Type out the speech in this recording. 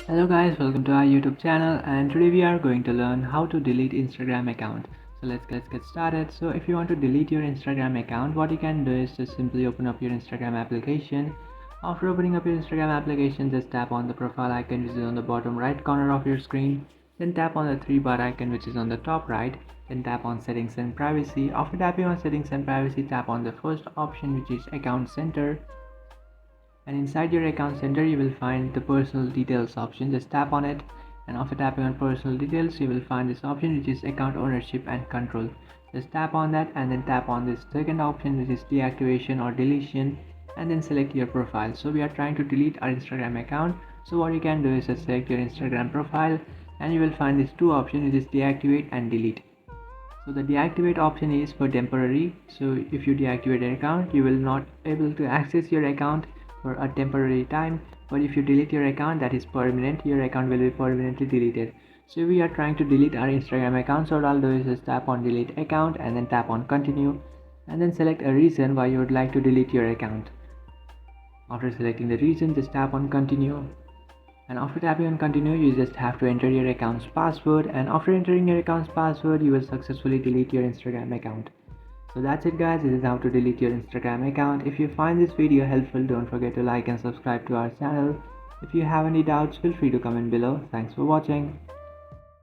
Hello guys, welcome to our YouTube channel, and today we are going to learn how to delete Instagram account. So let's get started. So if you want to delete your Instagram account, what you can do is just simply open up your Instagram application. After opening up your Instagram application, just tap on the profile icon which is on the bottom right corner of your screen. Then tap on the three bar icon which is on the top right. Then tap on settings and privacy. After tapping on settings and privacy, tap on the first option which is account center, and inside your account center you will find the personal details option. Just tap on it, and after tapping on personal details you will find this option which is account ownership and control. Just tap on that and then tap on this second option which is deactivation or deletion, and then select your profile. So we are trying to delete our Instagram account, so what you can do is just select your Instagram profile, and you will find these two options which is deactivate and delete. So the deactivate option is for temporary. So if you deactivate an account, you will not able to access your account for a temporary time. But if you delete your account, that is permanent. Your account will be permanently deleted. So we are trying to delete our Instagram account. So what I'll do is just tap on delete account and then tap on continue, and then select a reason why you would like to delete your account. After selecting the reason, just tap on continue, and after tapping on continue you just have to enter your account's password, and after entering your account's password you will successfully delete your Instagram account. So that's it guys, this is how to delete your Instagram account. If you find this video helpful, don't forget to like and subscribe to our channel. If you have any doubts, feel free to comment below. Thanks for watching.